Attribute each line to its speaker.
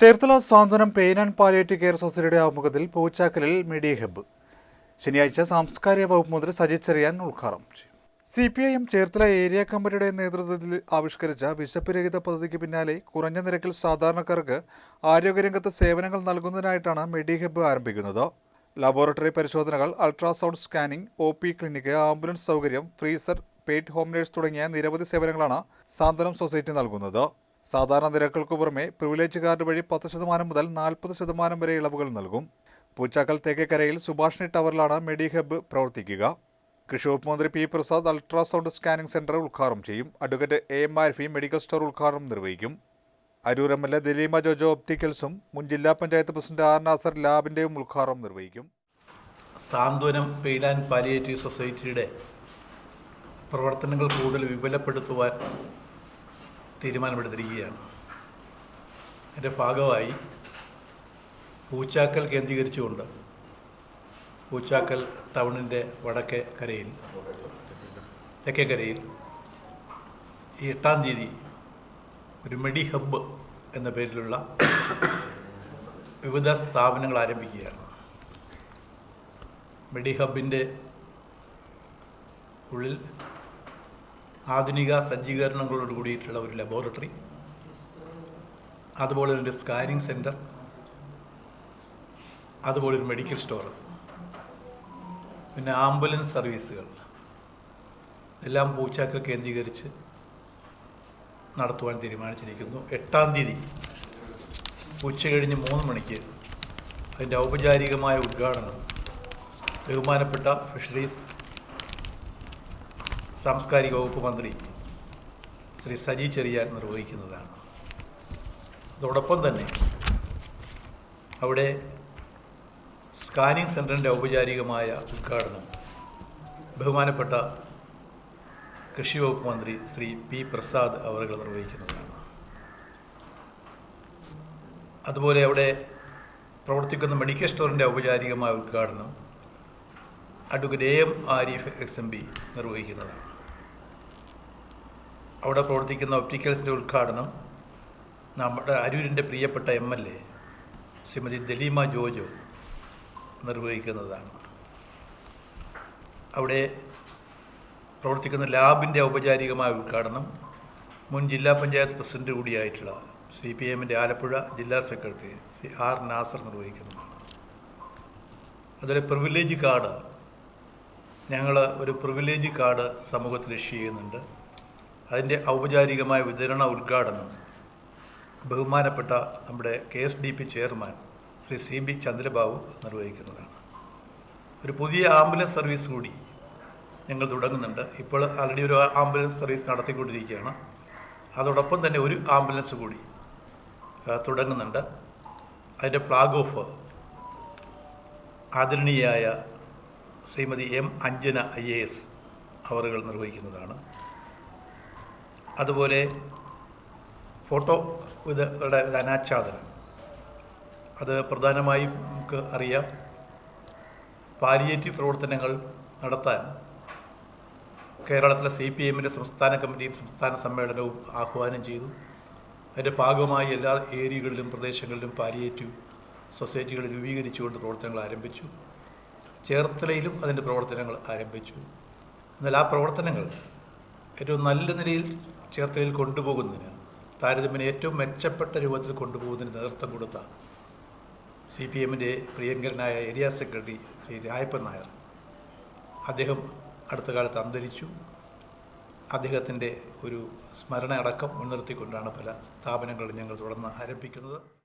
Speaker 1: Cherthala Santhwanam pain and palliative care സൊസൈറ്റിയുടെ ആഭിമുഖ്യത്തിൽ പൂച്ചാക്കലിൽ media hub ശനിയാഴ്ച സാംസ്കാരിക വകുപ്പ് മന്ത്രി സജി ചെറിയാൻ ഉദ്ഘാടനം ചെയ്യും. CPIM ചേർത്തല ഏരിയ കമ്മിറ്റിയുടെ നേതൃത്വത്തിൽ ആവിഷ്കരിച്ച വിശപ്പ് രഹിത പദ്ധതിക്ക് പിന്നാലെ കുറഞ്ഞ നിരക്കിൽ സാധാരണക്കാർക്ക് ആരോഗ്യരംഗത്ത് സേവനങ്ങൾ നൽകുന്നതിനായിട്ടാണ് മീഡിയ ഹബ്ബ് ആരംഭിക്കുന്നത്. ലബോറട്ടറി പരിശോധനകൾ, ultrasound scanning, OP clinic, ambulance സൗകര്യം, ഫ്രീസർ, പെയ്ഡ് ഹോം നേഴ്സ് തുടങ്ങിയ നിരവധി സേവനങ്ങളാണ് സാന്ത്വനം സൊസൈറ്റി നൽകുന്നത്. സാധാരണ നിരക്കുകൾക്ക് പുറമെ പ്രിവിലേജ് കാർഡ് വഴി 10% മുതൽ 40% വരെ ഇളവുകൾ നൽകും. പൂച്ചാക്കൽ തേക്കേക്കരയിൽ സുഭാഷിണി ടവറിലാണ് മെഡി ഹബ്ബ് പ്രവർത്തിക്കുക. കൃഷി വകുപ്പ് മന്ത്രി P. Prasad ultrasound scanning centre ഉദ്ഘാടനം ചെയ്യും. അഡ്വക്കേറ്റ് AM ആരിഫി മെഡിക്കൽ സ്റ്റോർ ഉദ്ഘാടനം നിർവഹിക്കും. അരൂർ MLA ദിലീമ ജോജോ ഒപ്റ്റിക്കൽസും മുൻ ജില്ലാ പഞ്ചായത്ത് പ്രസിഡന്റ് R. നാസർ ലാബിന്റെയും ഉദ്ഘാടനം നിർവഹിക്കും.
Speaker 2: സാന്ത്വനം പെയിൻ ആൻഡ് പാലിയേറ്റീവ് സൊസൈറ്റിയുടെ പ്രവർത്തനങ്ങൾ കൂടുതൽ വിപുലപ്പെടുത്തുവാൻ തീരുമാനമെടുത്തിരിക്കുകയാണ്. അതിൻ്റെ ഭാഗമായി പൂച്ചാക്കൽ കേന്ദ്രീകരിച്ചുകൊണ്ട് പൂച്ചാക്കൽ ടൗണിൻ്റെ വടക്കേ കരയിൽ തെക്കേക്കരയിൽ ഈ 8-ാം തീയതി ഒരു മെഡി ഹബ്ബ് എന്ന പേരിലുള്ള വിവിധ സ്ഥാപനങ്ങൾ ആരംഭിക്കുകയാണ്. മെഡി ഹബ്ബിൻ്റെ ഉള്ളിൽ ആധുനിക സജ്ജീകരണങ്ങളോട് കൂടിയിട്ടുള്ള ഒരു ലബോറട്ടറി, അതുപോലെ ഒരു സ്കാനിങ് സെൻറ്റർ, അതുപോലെ ഒരു മെഡിക്കൽ സ്റ്റോർ, പിന്നെ ആംബുലൻസ് സർവീസുകൾ എല്ലാം പൂച്ചാക്കൽ കേന്ദ്രീകരിച്ച് നടത്തുവാൻ തീരുമാനിച്ചിരിക്കുന്നു. 8-ാം തീയതി ഉച്ചകഴിഞ്ഞ് 3 മണിക്ക് അതിൻ്റെ ഔപചാരികമായ ഉദ്ഘാടനം ബഹുമാനപ്പെട്ട ഫിഷറീസ് സാംസ്കാരിക വകുപ്പ് മന്ത്രി ശ്രീ സജി ചെറിയാൻ നിർവഹിക്കുന്നതാണ്. അതോടൊപ്പം തന്നെ അവിടെ സ്കാനിംഗ് സെൻറ്ററിൻ്റെ ഔപചാരികമായ ഉദ്ഘാടനം ബഹുമാനപ്പെട്ട കൃഷി വകുപ്പ് മന്ത്രി ശ്രീ P. പ്രസാദ് അവർ നിർവഹിക്കുന്നതാണ്. അതുപോലെ അവിടെ പ്രവർത്തിക്കുന്ന മെഡിക്കൽ സ്റ്റോറിൻ്റെ ഔപചാരികമായ ഉദ്ഘാടനം അഡ്വക്കേറ്റ് AM ആരിഫ് XMB നിർവഹിക്കുന്നതാണ്. അവിടെ പ്രവർത്തിക്കുന്ന ഒപ്റ്റിക്കൽസിൻ്റെ ഉദ്ഘാടനം നമ്മുടെ അരൂരിൻ്റെ പ്രിയപ്പെട്ട MLA ശ്രീമതി ദിലീമ ജോജോ നിർവഹിക്കുന്നതാണ്. അവിടെ പ്രവർത്തിക്കുന്ന ലാബിൻ്റെ ഔപചാരികമായ ഉദ്ഘാടനം മുൻ ജില്ലാ പഞ്ചായത്ത് പ്രസിഡന്റ് കൂടിയായിട്ടുള്ള CPIMൻ്റെ ആലപ്പുഴ ജില്ലാ സെക്രട്ടറി ശ്രീ R. നാസർ നിർവഹിക്കുന്നതാണ്. അതുപോലെ പ്രിവിലേജ് കാർഡ്, ഞങ്ങൾ ഒരു പ്രിവിലേജ് കാർഡ് സമൂഹത്തിൽ ഇഷ്യൂ ചെയ്യുന്നുണ്ട്. അതിൻ്റെ ഔപചാരികമായ വിതരണ ഉദ്ഘാടനം ബഹുമാനപ്പെട്ട നമ്മുടെ KSDP chairman Shri CB Chandrababu നിർവഹിക്കുന്നതാണ്. ഒരു പുതിയ ആംബുലൻസ് സർവീസ് കൂടി ഞങ്ങൾ തുടങ്ങുന്നുണ്ട്. ഇപ്പോൾ ആൾറെഡി ഒരു ആംബുലൻസ് സർവീസ് നടത്തിക്കൊണ്ടിരിക്കുകയാണ്. അതോടൊപ്പം തന്നെ ഒരു ആംബുലൻസ് കൂടി തുടങ്ങുന്നുണ്ട്. അതിൻ്റെ ഫ്ലാഗ് ഓഫ് ആദരണീയായ ശ്രീമതി M. അഞ്ജന IAS അവറുകൾ നിർവഹിക്കുന്നതാണ്. അതുപോലെ ഫോട്ടോ വിധങ്ങളുടെ അനാച്ഛാദനം, അത് പ്രധാനമായും നമുക്ക് അറിയാം, പാലിയേറ്റീവ് പ്രവർത്തനങ്ങൾ നടത്താൻ കേരളത്തിലെ CPIMൻ്റെ സംസ്ഥാന കമ്മിറ്റിയും സംസ്ഥാന സമ്മേളനവും ആഹ്വാനം ചെയ്തു. അതിൻ്റെ ഭാഗമായി എല്ലാ ഏരിയകളിലും പ്രദേശങ്ങളിലും പാലിയേറ്റീവ് സൊസൈറ്റികൾ രൂപീകരിച്ചുകൊണ്ട് പ്രവർത്തനങ്ങൾ ആരംഭിച്ചു. ചേർത്തലയിലും അതിൻ്റെ പ്രവർത്തനങ്ങൾ ആരംഭിച്ചു. എന്നാൽ ആ പ്രവർത്തനങ്ങൾ ഏറ്റവും നല്ല നിലയിൽ ചേർത്തലയിൽ കൊണ്ടുപോകുന്നതിന്, താരതമ്യേന ഏറ്റവും മെച്ചപ്പെട്ട രൂപത്തിൽ കൊണ്ടുപോകുന്നതിന് നേതൃത്വം കൊടുത്ത CPIMൻ്റെ പ്രിയങ്കരനായ ഏരിയ സെക്രട്ടറി ശ്രീ രായപ്പൻ നായർ, അദ്ദേഹം അടുത്ത കാലത്ത് അന്തരിച്ചു. അദ്ദേഹത്തിൻ്റെ ഒരു സ്മരണ അടക്കം മുൻനിർത്തിക്കൊണ്ടാണ് പല സ്ഥാപനങ്ങളും ഞങ്ങൾ തുടർന്ന് ആരംഭിക്കുന്നത്.